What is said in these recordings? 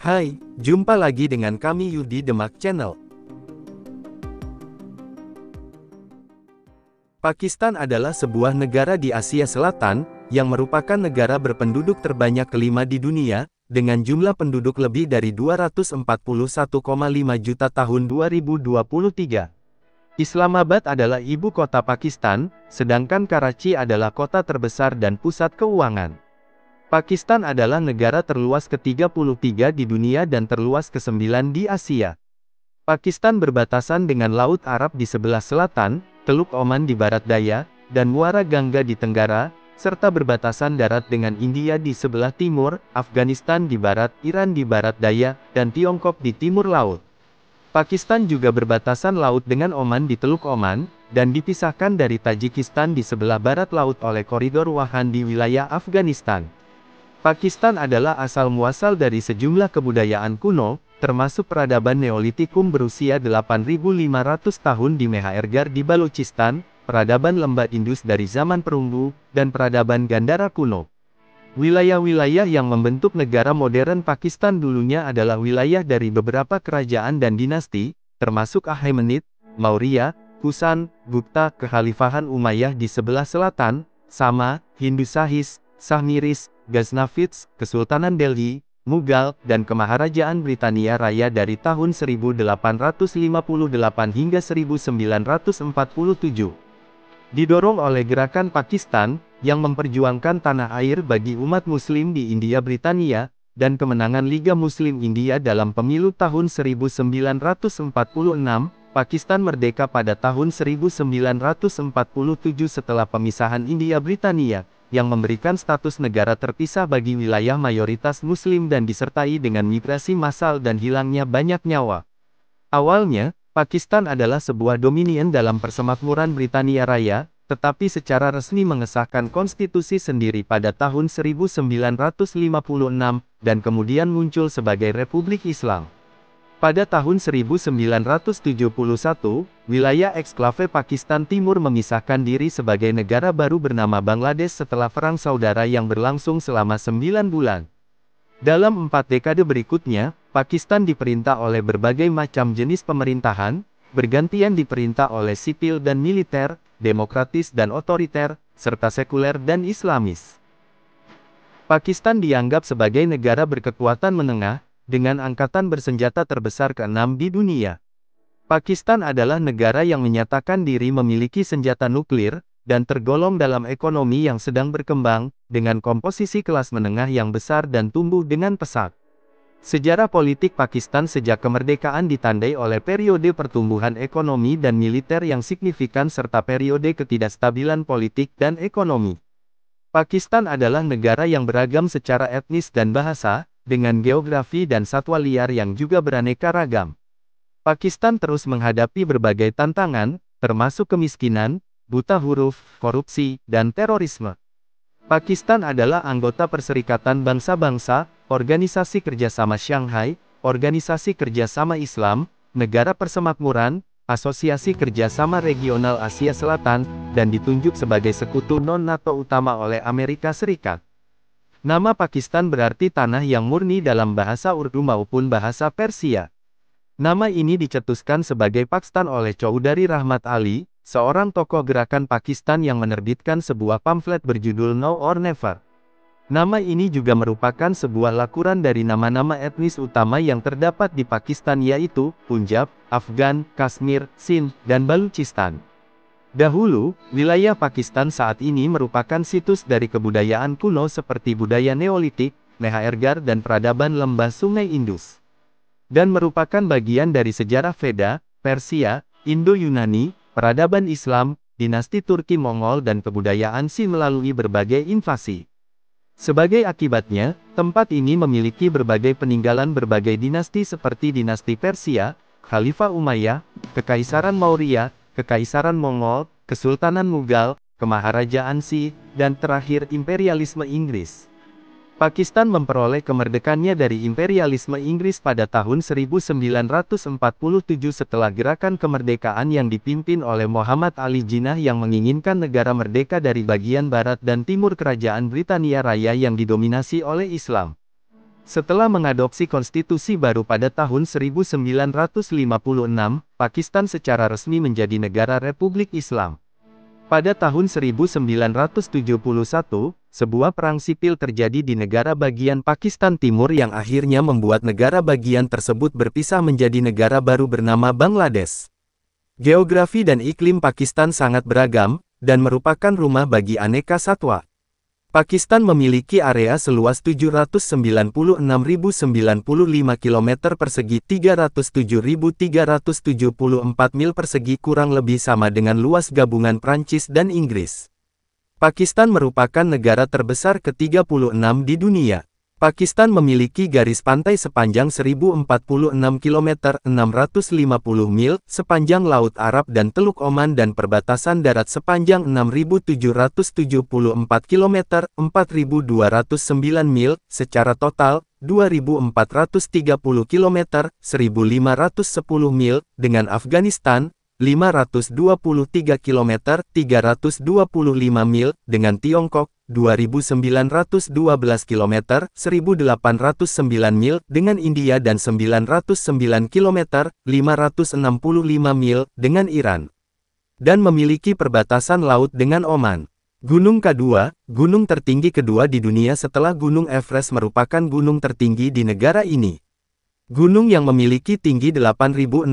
Hai, jumpa lagi dengan kami Yudi Demak Channel. Pakistan adalah sebuah negara di Asia Selatan, yang merupakan negara berpenduduk terbanyak kelima di dunia, dengan jumlah penduduk lebih dari 241,5 juta tahun 2023. Islamabad adalah ibu kota Pakistan, sedangkan Karachi adalah kota terbesar dan pusat keuangan. Pakistan adalah negara terluas ke-33 di dunia dan terluas ke-9 di Asia. Pakistan berbatasan dengan Laut Arab di sebelah selatan, Teluk Oman di barat daya, dan Muara Gangga di tenggara, serta berbatasan darat dengan India di sebelah timur, Afghanistan di barat, Iran di barat daya, dan Tiongkok di timur laut. Pakistan juga berbatasan laut dengan Oman di Teluk Oman, dan dipisahkan dari Tajikistan di sebelah barat laut oleh koridor Wakhan di wilayah Afghanistan. Pakistan adalah asal-muasal dari sejumlah kebudayaan kuno, termasuk peradaban Neolitikum berusia 8.500 tahun di Mehrgarh di Balochistan, peradaban lembah Indus dari zaman perunggu, dan peradaban Gandhara kuno. Wilayah-wilayah yang membentuk negara modern Pakistan dulunya adalah wilayah dari beberapa kerajaan dan dinasti, termasuk Achaemenid, Maurya, Kusan, Gupta, Kekhalifahan Umayyah di sebelah selatan, Sama, Hindu Sahis, Sahmiris, Ghaznavids, Kesultanan Delhi, Mughal, dan Kemaharajaan Britania Raya dari tahun 1858 hingga 1947. Didorong oleh gerakan Pakistan, yang memperjuangkan tanah air bagi umat muslim di India Britania, dan kemenangan Liga Muslim India dalam pemilu tahun 1946, Pakistan merdeka pada tahun 1947 setelah pemisahan India Britania, yang memberikan status negara terpisah bagi wilayah mayoritas muslim dan disertai dengan migrasi massal dan hilangnya banyak nyawa. Awalnya, Pakistan adalah sebuah dominion dalam Persemakmuran Britania Raya, tetapi secara resmi mengesahkan konstitusi sendiri pada tahun 1956, dan kemudian muncul sebagai Republik Islam. Pada tahun 1971, wilayah eksklave Pakistan Timur memisahkan diri sebagai negara baru bernama Bangladesh setelah Perang Saudara yang berlangsung selama 9 bulan. Dalam 4 dekade berikutnya, Pakistan diperintah oleh berbagai macam jenis pemerintahan, bergantian diperintah oleh sipil dan militer, demokratis dan otoriter, serta sekuler dan Islamis. Pakistan dianggap sebagai negara berkekuatan menengah, dengan angkatan bersenjata terbesar ke-6 di dunia. Pakistan adalah negara yang menyatakan diri memiliki senjata nuklir, dan tergolong dalam ekonomi yang sedang berkembang, dengan komposisi kelas menengah yang besar dan tumbuh dengan pesat. Sejarah politik Pakistan sejak kemerdekaan ditandai oleh periode pertumbuhan ekonomi dan militer yang signifikan serta periode ketidakstabilan politik dan ekonomi. Pakistan adalah negara yang beragam secara etnis dan bahasa, dengan geografi dan satwa liar yang juga beraneka ragam. Pakistan terus menghadapi berbagai tantangan, termasuk kemiskinan, buta huruf, korupsi, dan terorisme. Pakistan adalah anggota Perserikatan Bangsa-Bangsa, Organisasi Kerjasama Shanghai, Organisasi Kerjasama Islam, Negara Persemakmuran, Asosiasi Kerjasama Regional Asia Selatan, dan ditunjuk sebagai sekutu non-NATO utama oleh Amerika Serikat. Nama Pakistan berarti tanah yang murni dalam bahasa Urdu maupun bahasa Persia. Nama ini dicetuskan sebagai Pakstan oleh Choudhary Rahmat Ali, seorang tokoh gerakan Pakistan yang menerbitkan sebuah pamflet berjudul Now or Never. Nama ini juga merupakan sebuah lakuran dari nama-nama etnis utama yang terdapat di Pakistan yaitu, Punjab, Afgan, Kashmir, Sindh, dan Balochistan. Dahulu, wilayah Pakistan saat ini merupakan situs dari kebudayaan kuno seperti budaya Neolitik, Mehrgarh dan peradaban lembah Sungai Indus. Dan merupakan bagian dari sejarah Veda, Persia, Indo-Yunani, peradaban Islam, dinasti Turki Mongol dan kebudayaan Shin melalui berbagai invasi. Sebagai akibatnya, tempat ini memiliki berbagai peninggalan berbagai dinasti seperti dinasti Persia, Khalifah Umayyah, Kekaisaran Maurya, Kekaisaran Mongol, Kesultanan Mughal, Kemaharajaan Sikh, dan terakhir imperialisme Inggris. Pakistan memperoleh kemerdekaannya dari imperialisme Inggris pada tahun 1947 setelah gerakan kemerdekaan yang dipimpin oleh Muhammad Ali Jinnah yang menginginkan negara merdeka dari bagian barat dan timur kerajaan Britania Raya yang didominasi oleh Islam. Setelah mengadopsi konstitusi baru pada tahun 1956, Pakistan secara resmi menjadi negara Republik Islam. Pada tahun 1971, sebuah perang sipil terjadi di negara bagian Pakistan Timur yang akhirnya membuat negara bagian tersebut berpisah menjadi negara baru bernama Bangladesh. Geografi dan iklim Pakistan sangat beragam, dan merupakan rumah bagi aneka satwa. Pakistan memiliki area seluas 796.095 km persegi, 307.374 mil persegi, kurang lebih sama dengan luas gabungan Prancis dan Inggris. Pakistan merupakan negara terbesar ke-36 di dunia. Pakistan memiliki garis pantai sepanjang 1046 km 650 mil, sepanjang Laut Arab dan Teluk Oman, dan perbatasan darat sepanjang 6.774 km 4.209 mil, secara total 2.430 km 1.510 mil, dengan Afghanistan 523 km 325 mil, dengan Tiongkok 2.912 km 1.809 mil, dengan India dan 909 km 565 mil, dengan Iran. Dan memiliki perbatasan laut dengan Oman. Gunung K2, gunung tertinggi kedua di dunia setelah Gunung Everest, merupakan gunung tertinggi di negara ini. Gunung yang memiliki tinggi 8.611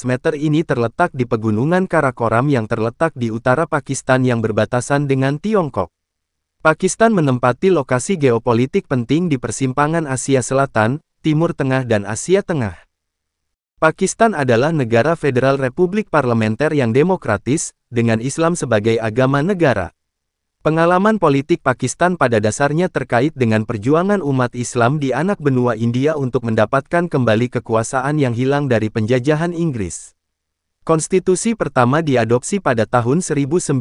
meter ini terletak di Pegunungan Karakoram yang terletak di utara Pakistan yang berbatasan dengan Tiongkok. Pakistan menempati lokasi geopolitik penting di persimpangan Asia Selatan, Timur Tengah dan Asia Tengah. Pakistan adalah negara federal republik parlementer yang demokratis, dengan Islam sebagai agama negara. Pengalaman politik Pakistan pada dasarnya terkait dengan perjuangan umat Islam di anak benua India untuk mendapatkan kembali kekuasaan yang hilang dari penjajahan Inggris. Konstitusi pertama diadopsi pada tahun 1956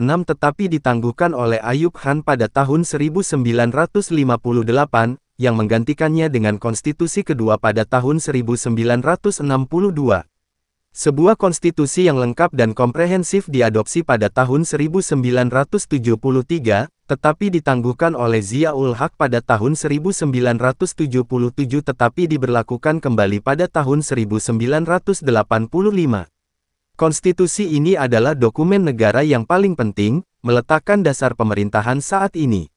tetapi ditangguhkan oleh Ayub Khan pada tahun 1958, yang menggantikannya dengan konstitusi kedua pada tahun 1962. Sebuah konstitusi yang lengkap dan komprehensif diadopsi pada tahun 1973, tetapi ditangguhkan oleh Zia-ul Haq pada tahun 1977 tetapi diberlakukan kembali pada tahun 1985. Konstitusi ini adalah dokumen negara yang paling penting, meletakkan dasar pemerintahan saat ini.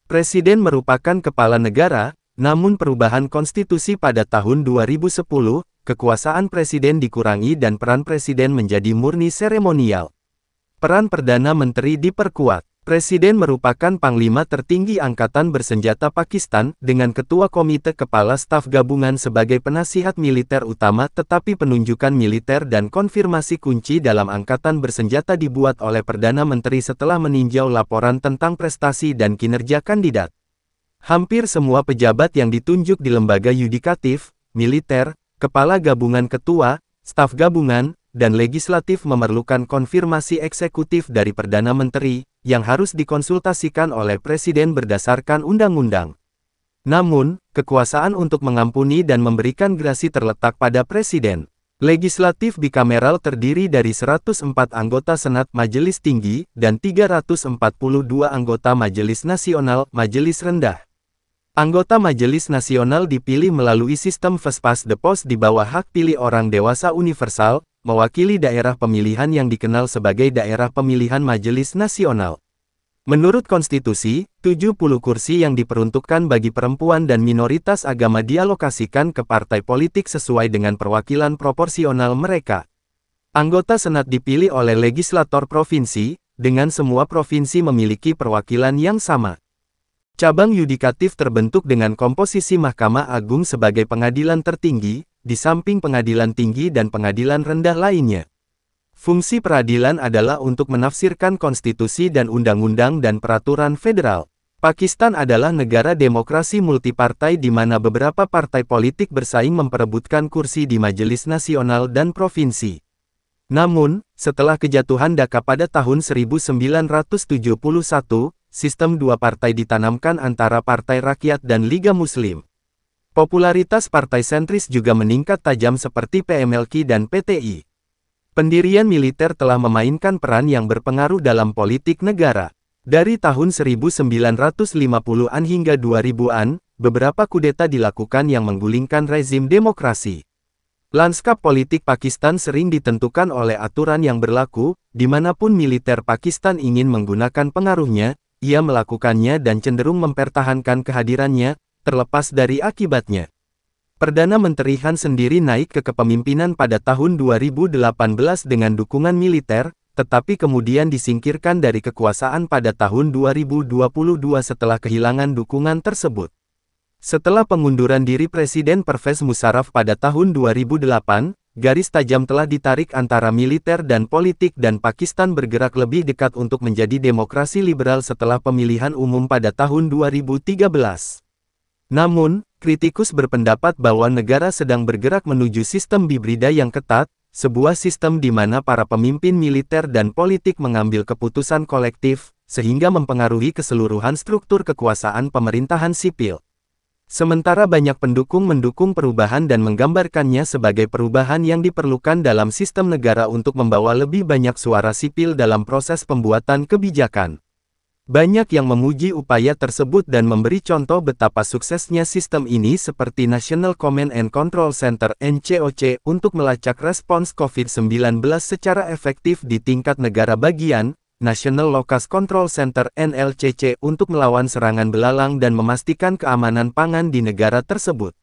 Presiden merupakan kepala negara, namun perubahan konstitusi pada tahun 2010, kekuasaan presiden dikurangi dan peran presiden menjadi murni seremonial. Peran Perdana Menteri diperkuat. Presiden merupakan panglima tertinggi Angkatan Bersenjata Pakistan, dengan Ketua Komite Kepala Staf Gabungan sebagai penasihat militer utama, tetapi penunjukan militer dan konfirmasi kunci dalam Angkatan Bersenjata dibuat oleh Perdana Menteri setelah meninjau laporan tentang prestasi dan kinerja kandidat. Hampir semua pejabat yang ditunjuk di lembaga yudikatif, militer, kepala gabungan ketua, staf gabungan, dan legislatif memerlukan konfirmasi eksekutif dari Perdana Menteri, yang harus dikonsultasikan oleh Presiden berdasarkan undang-undang. Namun, kekuasaan untuk mengampuni dan memberikan grasi terletak pada Presiden. Legislatif bikameral terdiri dari 104 anggota Senat Majelis Tinggi, dan 342 anggota Majelis Nasional, Majelis Rendah. Anggota Majelis Nasional dipilih melalui sistem first past the post di bawah hak pilih orang dewasa universal, mewakili daerah pemilihan yang dikenal sebagai daerah pemilihan Majelis Nasional. Menurut konstitusi, 70 kursi yang diperuntukkan bagi perempuan dan minoritas agama dialokasikan ke partai politik sesuai dengan perwakilan proporsional mereka. Anggota Senat dipilih oleh legislator provinsi, dengan semua provinsi memiliki perwakilan yang sama. Cabang yudikatif terbentuk dengan komposisi Mahkamah Agung sebagai pengadilan tertinggi, di samping pengadilan tinggi dan pengadilan rendah lainnya. Fungsi peradilan adalah untuk menafsirkan konstitusi dan undang-undang dan peraturan federal. Pakistan adalah negara demokrasi multipartai di mana beberapa partai politik bersaing memperebutkan kursi di Majelis Nasional dan Provinsi. Namun, setelah kejatuhan Dhaka pada tahun 1971, sistem dua partai ditanamkan antara Partai Rakyat dan Liga Muslim. Popularitas partai sentris juga meningkat tajam seperti PMLQ dan PTI. Pendirian militer telah memainkan peran yang berpengaruh dalam politik negara. Dari tahun 1950-an hingga 2000-an, beberapa kudeta dilakukan yang menggulingkan rezim demokrasi. Lanskap politik Pakistan sering ditentukan oleh aturan yang berlaku, dimanapun militer Pakistan ingin menggunakan pengaruhnya, ia melakukannya dan cenderung mempertahankan kehadirannya, terlepas dari akibatnya. Perdana Menteri Han sendiri naik ke kepemimpinan pada tahun 2018 dengan dukungan militer, tetapi kemudian disingkirkan dari kekuasaan pada tahun 2022 setelah kehilangan dukungan tersebut. Setelah pengunduran diri Presiden Pervez Musharraf pada tahun 2008, garis tajam telah ditarik antara militer dan politik dan Pakistan bergerak lebih dekat untuk menjadi demokrasi liberal setelah pemilihan umum pada tahun 2013. Namun, kritikus berpendapat bahwa negara sedang bergerak menuju sistem hibrida yang ketat, sebuah sistem di mana para pemimpin militer dan politik mengambil keputusan kolektif, sehingga mempengaruhi keseluruhan struktur kekuasaan pemerintahan sipil. Sementara banyak pendukung mendukung perubahan dan menggambarkannya sebagai perubahan yang diperlukan dalam sistem negara untuk membawa lebih banyak suara sipil dalam proses pembuatan kebijakan. Banyak yang memuji upaya tersebut dan memberi contoh betapa suksesnya sistem ini seperti National Command and Control Center (NCOC) untuk melacak respons COVID-19 secara efektif di tingkat negara bagian, National Locus Control Center (NLCC) untuk melawan serangan belalang dan memastikan keamanan pangan di negara tersebut.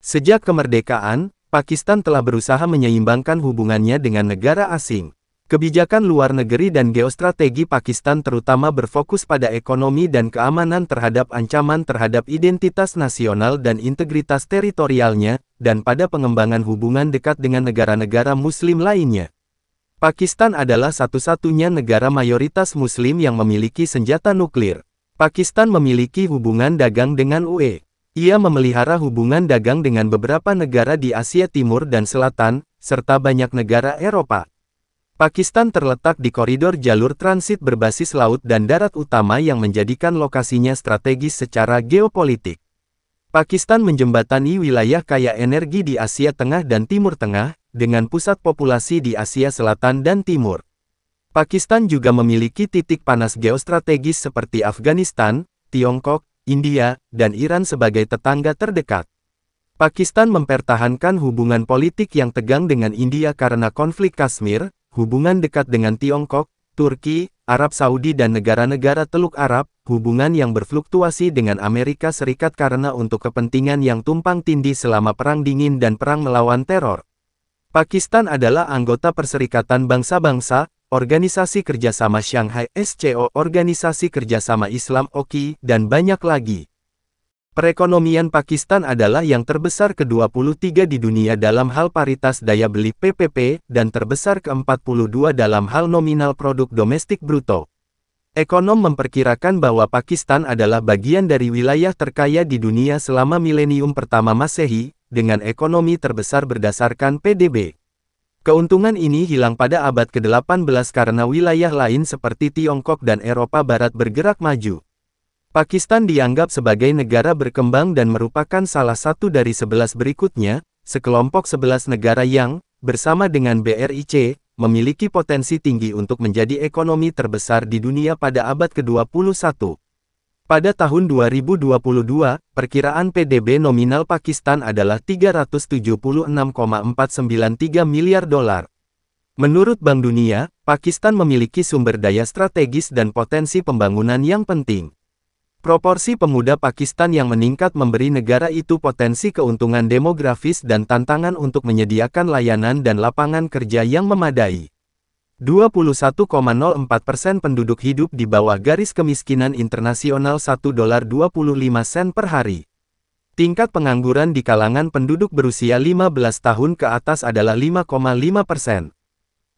Sejak kemerdekaan, Pakistan telah berusaha menyeimbangkan hubungannya dengan negara asing. Kebijakan luar negeri dan geostrategi Pakistan terutama berfokus pada ekonomi dan keamanan terhadap ancaman terhadap identitas nasional dan integritas teritorialnya, dan pada pengembangan hubungan dekat dengan negara-negara Muslim lainnya. Pakistan adalah satu-satunya negara mayoritas Muslim yang memiliki senjata nuklir. Pakistan memiliki hubungan dagang dengan UE. Ia memelihara hubungan dagang dengan beberapa negara di Asia Timur dan Selatan, serta banyak negara Eropa. Pakistan terletak di koridor jalur transit berbasis laut dan darat utama yang menjadikan lokasinya strategis secara geopolitik. Pakistan menjembatani wilayah kaya energi di Asia Tengah dan Timur Tengah, dengan pusat populasi di Asia Selatan dan Timur. Pakistan juga memiliki titik panas geostrategis seperti Afghanistan, Tiongkok, India, dan Iran sebagai tetangga terdekat. Pakistan mempertahankan hubungan politik yang tegang dengan India karena konflik Kashmir, hubungan dekat dengan Tiongkok, Turki, Arab Saudi dan negara-negara Teluk Arab, hubungan yang berfluktuasi dengan Amerika Serikat karena untuk kepentingan yang tumpang tindih selama Perang Dingin dan Perang Melawan Teror. Pakistan adalah anggota Perserikatan Bangsa-Bangsa, Organisasi Kerjasama Shanghai SCO, Organisasi Kerjasama Islam OKI, dan banyak lagi. Perekonomian Pakistan adalah yang terbesar ke-23 di dunia dalam hal paritas daya beli PPP, dan terbesar ke-42 dalam hal nominal produk domestik bruto. Ekonom memperkirakan bahwa Pakistan adalah bagian dari wilayah terkaya di dunia selama milenium pertama Masehi, dengan ekonomi terbesar berdasarkan PDB. Keuntungan ini hilang pada abad ke-18 karena wilayah lain seperti Tiongkok dan Eropa Barat bergerak maju. Pakistan dianggap sebagai negara berkembang dan merupakan salah satu dari 11 berikutnya, sekelompok 11 negara yang, bersama dengan BRIC, memiliki potensi tinggi untuk menjadi ekonomi terbesar di dunia pada abad ke-21. Pada tahun 2022, perkiraan PDB nominal Pakistan adalah 376,493 miliar dolar. Menurut Bank Dunia, Pakistan memiliki sumber daya strategis dan potensi pembangunan yang penting. Proporsi pemuda Pakistan yang meningkat memberi negara itu potensi keuntungan demografis dan tantangan untuk menyediakan layanan dan lapangan kerja yang memadai. 21,04% penduduk hidup di bawah garis kemiskinan internasional $1.25 per hari. Tingkat pengangguran di kalangan penduduk berusia 15 tahun ke atas adalah 5,5%.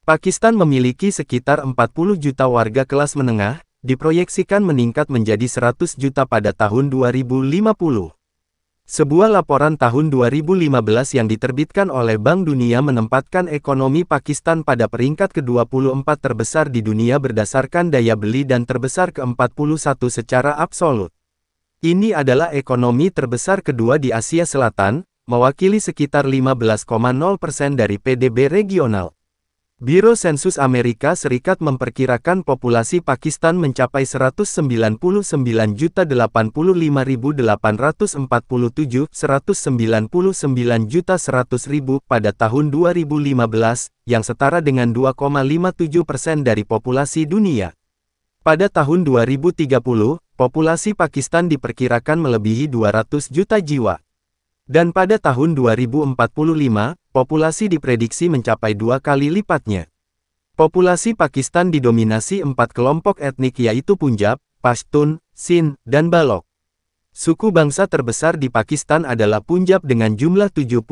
Pakistan memiliki sekitar 40 juta warga kelas menengah, diproyeksikan meningkat menjadi 100 juta pada tahun 2050. Sebuah laporan tahun 2015 yang diterbitkan oleh Bank Dunia menempatkan ekonomi Pakistan pada peringkat ke-24 terbesar di dunia berdasarkan daya beli dan terbesar ke-41 secara absolut. Ini adalah ekonomi terbesar kedua di Asia Selatan, mewakili sekitar 15,0% dari PDB regional. Biro Sensus Amerika Serikat memperkirakan populasi Pakistan mencapai 199.085.847, 199.100.000 pada tahun 2015, yang setara dengan 2,57% dari populasi dunia. Pada tahun 2030, populasi Pakistan diperkirakan melebihi 200 juta jiwa. Dan pada tahun 2045, populasi diprediksi mencapai 2 kali lipatnya. Populasi Pakistan didominasi 4 kelompok etnik yaitu Punjab, Pashtun, Sindh, dan Balok. Suku bangsa terbesar di Pakistan adalah Punjab dengan jumlah 78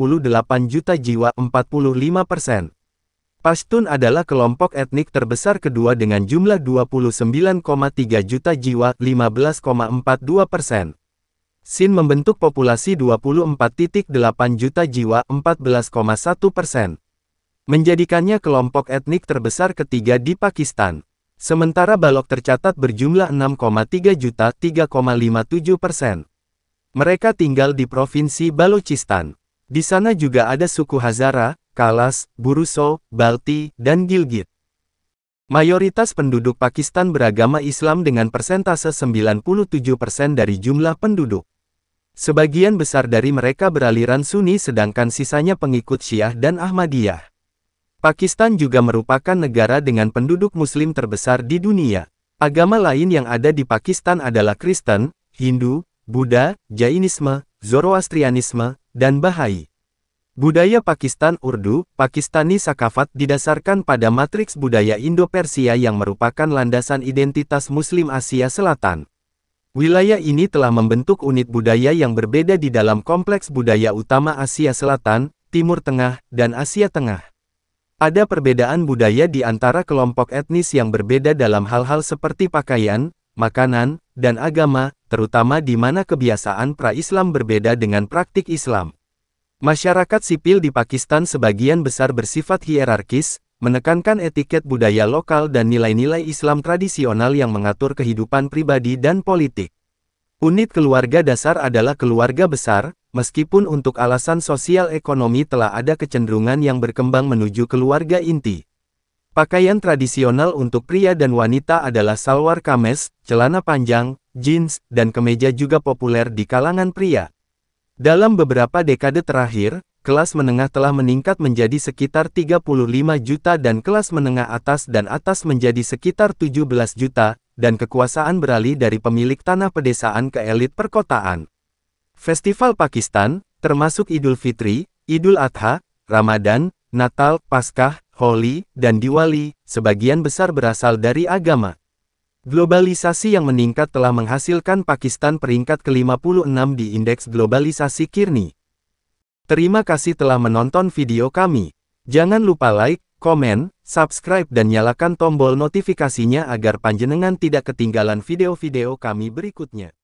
juta jiwa 45%. Pashtun adalah kelompok etnik terbesar kedua dengan jumlah 29,3 juta jiwa 15,42%. Sindh membentuk populasi 24,8 juta jiwa 14,1%. Menjadikannya kelompok etnik terbesar ketiga di Pakistan. Sementara Balok tercatat berjumlah 6,3 juta 3,57%. Mereka tinggal di Provinsi Balochistan. Di sana juga ada suku Hazara, Kalas, Buruso, Balti, dan Gilgit. Mayoritas penduduk Pakistan beragama Islam dengan persentase 97% dari jumlah penduduk. Sebagian besar dari mereka beraliran Sunni sedangkan sisanya pengikut Syiah dan Ahmadiyah. Pakistan juga merupakan negara dengan penduduk Muslim terbesar di dunia. Agama lain yang ada di Pakistan adalah Kristen, Hindu, Buddha, Jainisme, Zoroastrianisme, dan Bahai. Budaya Pakistan Urdu, Pakistani Sakafat didasarkan pada matriks budaya Indo-Persia yang merupakan landasan identitas Muslim Asia Selatan. Wilayah ini telah membentuk unit budaya yang berbeda di dalam kompleks budaya utama Asia Selatan, Timur Tengah, dan Asia Tengah. Ada perbedaan budaya di antara kelompok etnis yang berbeda dalam hal-hal seperti pakaian, makanan, dan agama, terutama di mana kebiasaan pra-Islam berbeda dengan praktik Islam. Masyarakat sipil di Pakistan sebagian besar bersifat hierarkis, menekankan etiket budaya lokal dan nilai-nilai Islam tradisional yang mengatur kehidupan pribadi dan politik. Unit keluarga dasar adalah keluarga besar, meskipun untuk alasan sosial ekonomi telah ada kecenderungan yang berkembang menuju keluarga inti. Pakaian tradisional untuk pria dan wanita adalah salwar kameez, celana panjang, jeans, dan kemeja juga populer di kalangan pria. Dalam beberapa dekade terakhir, kelas menengah telah meningkat menjadi sekitar 35 juta dan kelas menengah atas dan atas menjadi sekitar 17 juta, dan kekuasaan beralih dari pemilik tanah pedesaan ke elit perkotaan. Festival Pakistan, termasuk Idul Fitri, Idul Adha, Ramadan, Natal, Paskah, Holi, dan Diwali, sebagian besar berasal dari agama. Globalisasi yang meningkat telah menghasilkan Pakistan peringkat ke-56 di Indeks Globalisasi Kearney. Terima kasih telah menonton video kami. Jangan lupa like, komen, subscribe dan nyalakan tombol notifikasinya agar panjenengan tidak ketinggalan video-video kami berikutnya.